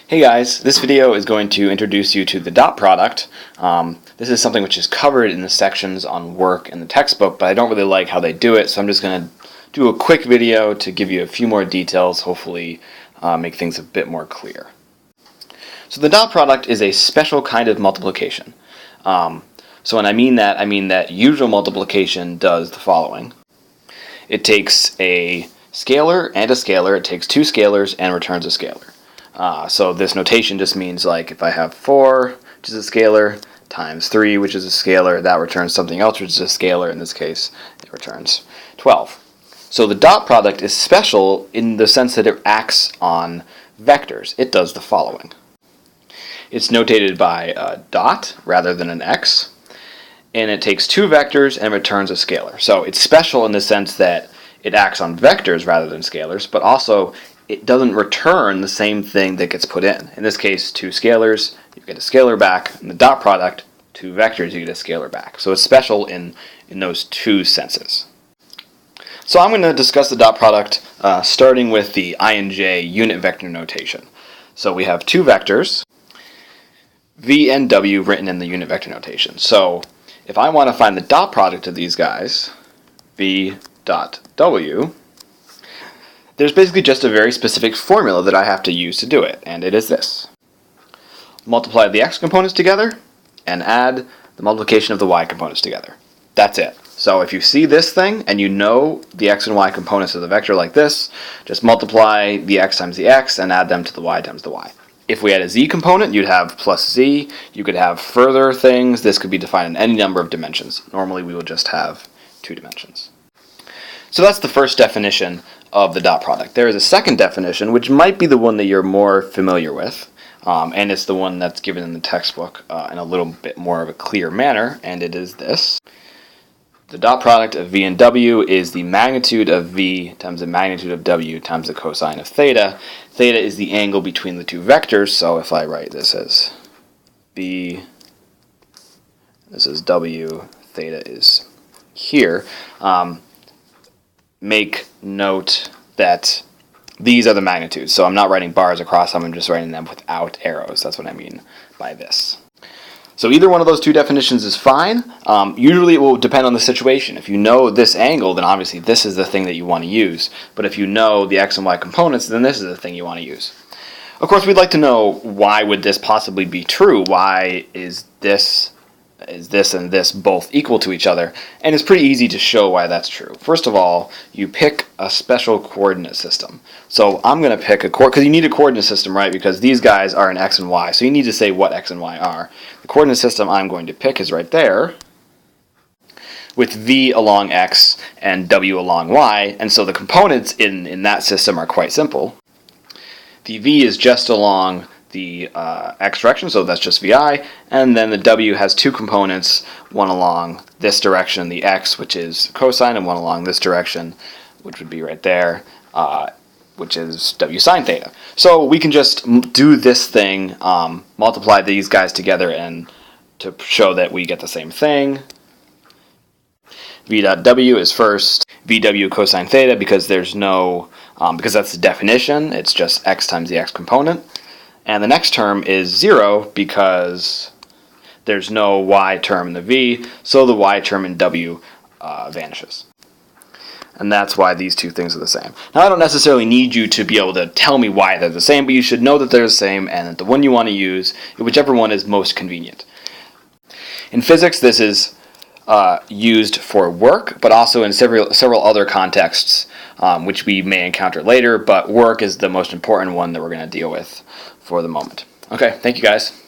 Hey guys, this video is going to introduce you to the dot product. This is something which is covered in the sections on work in the textbook, but I don't really like how they do it, so I'm just going to do a quick video to give you a few more details, hopefully make things a bit more clear. So the dot product is a special kind of multiplication. So when I mean that usual multiplication does the following. It takes a scalar and a scalar, it takes two scalars and returns a scalar. So this notation just means, like, if I have 4, which is a scalar, times 3, which is a scalar, that returns something else, which is a scalar. In this case, it returns 12. So the dot product is special in the sense that it acts on vectors. It does the following. It's notated by a dot rather than an x, and it takes two vectors and returns a scalar. So it's special in the sense that it acts on vectors rather than scalars, but also it doesn't return the same thing that gets put in. In this case, two scalars, you get a scalar back. In the dot product, two vectors, you get a scalar back. So it's special in those two senses. So I'm going to discuss the dot product starting with the INJ unit vector notation. So we have two vectors, v and w, written in the unit vector notation. So if I want to find the dot product of these guys, v dot w, there's basically just a very specific formula that I have to use to do it, and it is this. Multiply the x components together and add the multiplication of the y components together. That's it. So if you see this thing and you know the x and y components of the vector like this, just multiply the x times the x and add them to the y times the y. If we had a z component, you'd have plus z. You could have further things. This could be defined in any number of dimensions. Normally we will just have 2 dimensions. So that's the first definition of the dot product. There is a second definition, which might be the one that you're more familiar with, and it's the one that's given in the textbook in a little bit more of a clear manner, and it is this. The dot product of v and w is the magnitude of v times the magnitude of w times the cosine of theta. Theta is the angle between the two vectors, so if I write this as v, this is w, theta is here. Make note that these are the magnitudes. So I'm not writing bars across them, I'm just writing them without arrows. That's what I mean by this. So either one of those two definitions is fine. Usually it will depend on the situation. If you know this angle, then obviously this is the thing that you want to use. But if you know the x and y components, then this is the thing you want to use. Of course, we'd like to know, why would this possibly be true? Why is this and this both equal to each other? And it's pretty easy to show why that's true. First of all, you pick a special coordinate system. So I'm going to pick a because you need a coordinate system, right? Because these guys are in x and y, so you need to say what x and y are. The coordinate system I'm going to pick is right there, with v along x and w along y, and so the components in that system are quite simple. The v is just along the x direction, so that's just vi, and then the w has two components, one along this direction, the x, which is cosine, and one along this direction, which would be right there, which is w sine theta. So we can just do this thing, multiply these guys together, and to show that we get the same thing. V dot w is first vw cosine theta, because there's no, because that's the definition, it's just x times the x component. And the next term is 0 because there's no y term in the v, so the y term in w vanishes. And that's why these two things are the same. Now, I don't necessarily need you to be able to tell me why they're the same, but you should know that they're the same and that the one you want to use, whichever one is most convenient. In physics, this is used for work, but also in several other contexts, which we may encounter later, but work is the most important one that we're going to deal with for the moment. Okay, thank you guys.